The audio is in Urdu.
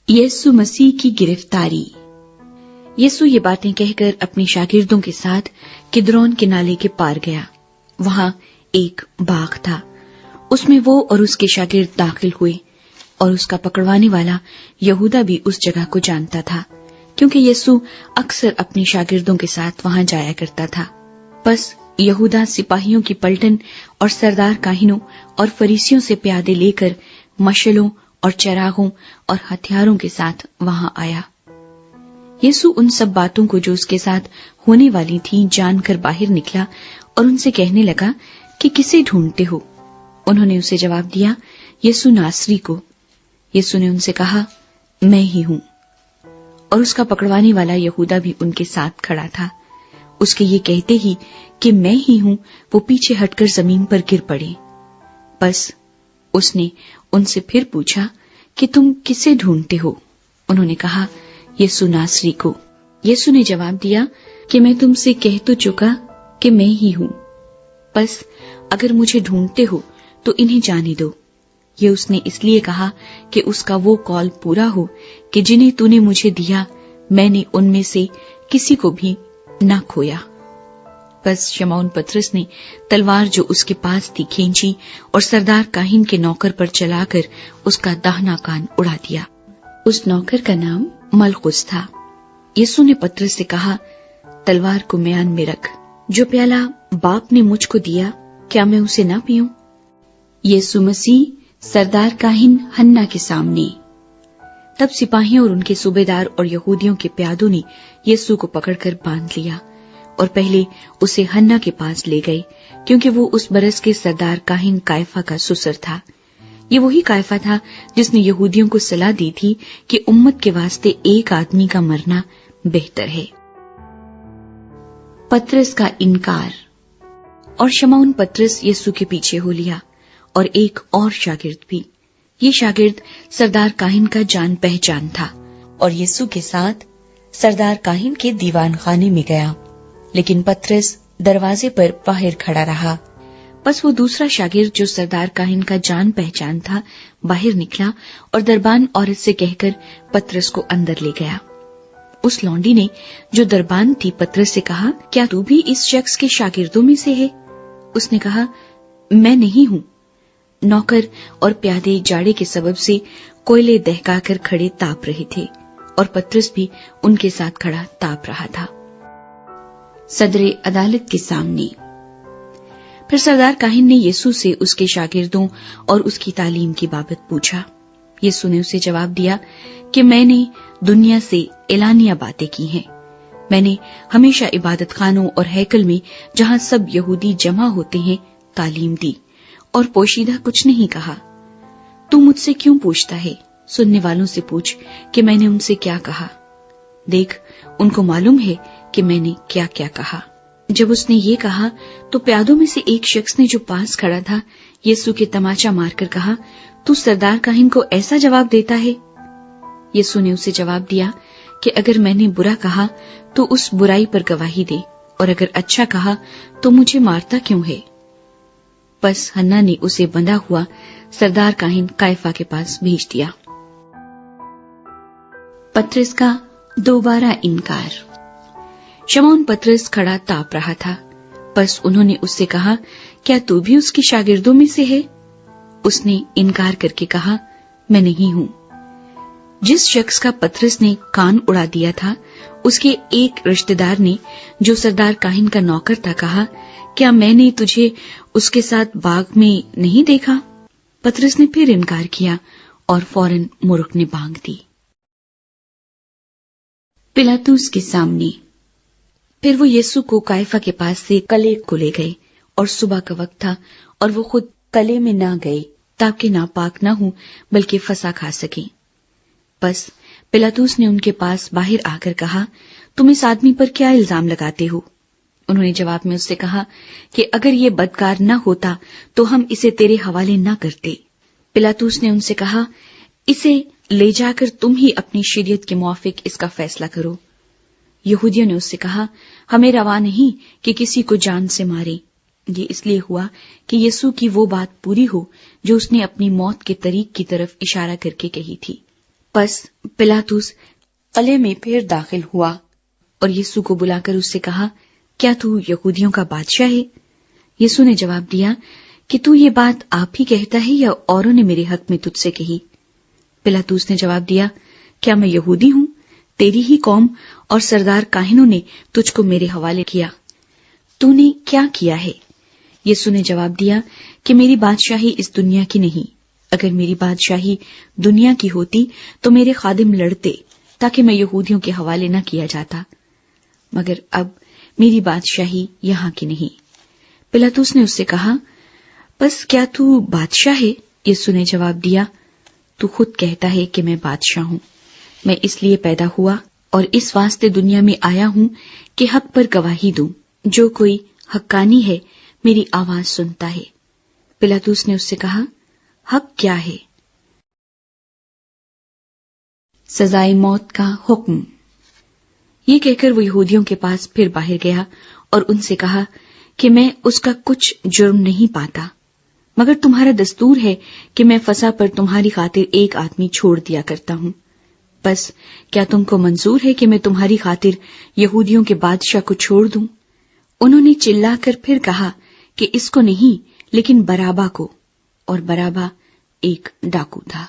یسوع مسیح کی گرفتاری۔ یسوع یہ باتیں کہہ کر اپنے شاگردوں کے ساتھ کدرون کے نالے کے پار گیا۔ وہاں ایک باغ تھا، اس میں وہ اور اس کے شاگرد داخل ہوئے، اور اس کا پکڑوانے والا یہودا بھی اس جگہ کو جانتا تھا، کیونکہ یسوع اکثر اپنے شاگردوں کے ساتھ وہاں جایا کرتا تھا۔ بس یہودا سپاہیوں کی پلٹن اور سردار کاہنوں اور فریسیوں سے پیادے لے کر مشلوں اور چراغوں اور ہتھیاروں کے ساتھ وہاں آیا۔ یسوع ان سب باتوں کو جو اس کے ساتھ ہونے والی تھی جان کر باہر نکلا اور ان سے کہنے لگا کہ کسے ڈھونڈتے ہو؟ انہوں نے اسے جواب دیا، یسوع ناصری کو۔ یسوع نے ان سے کہا، میں ہی ہوں۔ اور اس کا پکڑوانے والا یہودا بھی ان کے ساتھ کھڑا تھا۔ اس کے یہ کہتے ہی کہ میں ہی ہوں، وہ پیچھے ہٹ کر زمین پر گر پڑے۔ بس اس نے ان سے پھر پوچھا کہ تم کسے ڈھونڈتے ہو؟ انہوں نے کہا، یسوع ناصری کو۔ یسوع نے جواب دیا کہ میں تم سے کہہ تو چکا کہ میں ہی ہوں، بس اگر مجھے ڈھونڈتے ہو تو انہیں جانے دو۔ یہ اس نے اس لیے کہا کہ اس کا وہ قول پورا ہو کہ جنہیں تو نے مجھے دیا میں نے ان میں سے کسی کو بھی نہ کھویا۔ بس شمعون پطرس نے تلوار جو اس کے پاس تھی کھینچی اور سردار کاہن کے نوکر پر چلا کر اس کا داہنا کان اڑا دیا۔ اس نوکر کا نام ملخص تھا۔ یسوع نے پطرس سے کہا، تلوار کو میان میں رکھ، جو پیالہ باپ نے مجھ کو دیا کیا میں اسے نہ پیوں؟ یسوع مسیح سردار کاہن ہنہ کے سامنے۔ تب سپاہیوں اور ان کے صوبیدار اور یہودیوں کے پیادوں نے یسوع کو پکڑ کر باندھ لیا اور پہلے اسے ہنہ کے پاس لے گئے، کیونکہ وہ اس برس کے سردار کاہن کائفہ کا سسر تھا۔ یہ وہی کائفہ تھا جس نے یہودیوں کو صلاح دی تھی کہ امت کے واسطے ایک آدمی کا مرنا بہتر ہے۔ پطرس کا انکار۔ اور شمعون پطرس یسوع کے پیچھے ہو لیا، اور ایک اور شاگرد بھی۔ یہ شاگرد سردار کاہن کا جان پہچان تھا، اور یسوع کے ساتھ سردار کاہن کے دیوان خانے میں گیا، لیکن پطرس دروازے پر باہر کھڑا رہا۔ پس وہ دوسرا شاگرد جو سردار کاہن کا جان پہچان تھا باہر نکلا اور دربان عورت سے کہہ کر پطرس کو اندر لے گیا۔ اس لونڈی نے جو دربان تھی پطرس سے کہا، کیا تو بھی اس شخص کے شاگردوں میں سے ہے؟ اس نے کہا، میں نہیں ہوں۔ نوکر اور پیادے جاڑے کے سبب سے کوئلے دہکا کر کھڑے تاپ رہے تھے، اور پطرس بھی ان کے ساتھ کھڑا تاپ رہا تھا۔ صدر عدالت کے سامنے۔ پھر سردار کاہن نے یسوع سے اس کے شاگردوں اور اس کی تعلیم کی بابت پوچھا۔ یسوع نے اسے جواب دیا کہ میں نے دنیا سے اعلانیہ باتیں کی ہیں۔ میں نے ہمیشہ عبادت خانوں اور ہیکل میں جہاں سب یہودی جمع ہوتے ہیں تعلیم دی، اور پوشیدہ کچھ نہیں کہا۔ تو مجھ سے کیوں پوچھتا ہے؟ سننے والوں سے پوچھ کہ میں نے ان سے کیا کہا۔ دیکھ، ان کو معلوم ہے کہ میں نے کیا کیا کہا۔ جب اس نے یہ کہا تو پیادوں میں سے ایک شخص نے جو پاس کھڑا تھا یسوع کے تماچا مار کر کہا، تو سردار کاہن کو ایسا جواب دیتا ہے؟ یسوع نے اسے جواب دیا کہ اگر میں نے برا کہا تو اس برائی پر گواہی دے، اور اگر اچھا کہا تو مجھے مارتا کیوں ہے؟ پس ہنہ نے اسے بندھا ہوا سردار کاہن کائفہ کے پاس بھیج دیا۔ پطرس کا دوبارہ انکار۔ شمعون پطرس کھڑا تاپ رہا تھا، پس انہوں نے اس سے کہا، کیا تو بھی اس کے شاگردوں میں سے ہے؟ اس نے انکار کر کے کہا، میں نہیں ہوں۔ جس شخص کا پطرس نے کان اڑا دیا تھا اس کے ایک رشتہ دار نے جو سردار کاہن کا نوکر تھا کہا، کیا میں نے تجھے اس کے ساتھ باغ میں نہیں دیکھا؟ پطرس نے پھر انکار کیا اور فوراً مرغ نے بانگ دی۔ پلاطس کے سامنے۔ پھر وہ یسوع کو کائفہ کے پاس سے قلعے کو لے گئے، اور صبح کا وقت تھا، اور وہ خود قلعے میں نہ گئے تاکہ ناپاک نہ ہوں بلکہ فسح کھا سکیں۔ بس پلاطس نے ان کے پاس باہر آ کر کہا، تم اس آدمی پر کیا الزام لگاتے ہو؟ انہوں نے جواب میں اس سے کہا کہ اگر یہ بدکار نہ ہوتا تو ہم اسے تیرے حوالے نہ کرتے۔ پلاطس نے ان سے کہا، اسے لے جا کر تم ہی اپنی شریعت کے موافق اس کا فیصلہ کرو۔ یہودیوں نے اس سے کہا، ہمیں روا نہیں کہ کسی کو جان سے مارے۔ یہ اس لیے ہوا کہ یسوع کی وہ بات پوری ہو جو اس نے اپنی موت کے طریق کی طرف اشارہ کر کے کہی تھی۔ پس پلاطس قلعے میں پھر داخل ہوا اور یسوع کو بلا کر اس سے کہا، کیا تو یہودیوں کا بادشاہ ہے؟ یسوع نے جواب دیا کہ تو یہ بات آپ ہی کہتا ہے یا اوروں نے میرے حق میں تجھ سے کہی؟ پلاطس نے جواب دیا، کیا میں یہودی ہوں؟ تیری ہی قوم اور سردار کاہنوں نے تجھ کو میرے حوالے کیا، تو نے کیا کیا ہے؟ یسوع نے جواب دیا کہ میری بادشاہی اس دنیا کی نہیں، اگر میری بادشاہی دنیا کی ہوتی تو میرے خادم لڑتے تاکہ میں یہودیوں کے حوالے نہ کیا جاتا، مگر اب میری بادشاہی یہاں کی نہیں۔ پلاطس نے اس سے کہا، بس کیا تو بادشاہ ہے؟ یسوع نے جواب دیا، تو خود کہتا ہے کہ میں بادشاہ ہوں۔ میں اس لیے پیدا ہوا اور اس واسطے دنیا میں آیا ہوں کہ حق پر گواہی دوں۔ جو کوئی حقانی ہے میری آواز سنتا ہے۔ پلاطس نے اس سے کہا، حق کیا ہے؟ سزائے موت کا حکم۔ یہ کہہ کر وہ یہودیوں کے پاس پھر باہر گیا اور ان سے کہا کہ میں اس کا کچھ جرم نہیں پاتا، مگر تمہارا دستور ہے کہ میں فسح پر تمہاری خاطر ایک آدمی چھوڑ دیا کرتا ہوں۔ بس کیا تم کو منظور ہے کہ میں تمہاری خاطر یہودیوں کے بادشاہ کو چھوڑ دوں؟ انہوں نے چلا کر پھر کہا کہ اس کو نہیں لیکن برابا کو، اور برابا ایک ڈاکو تھا۔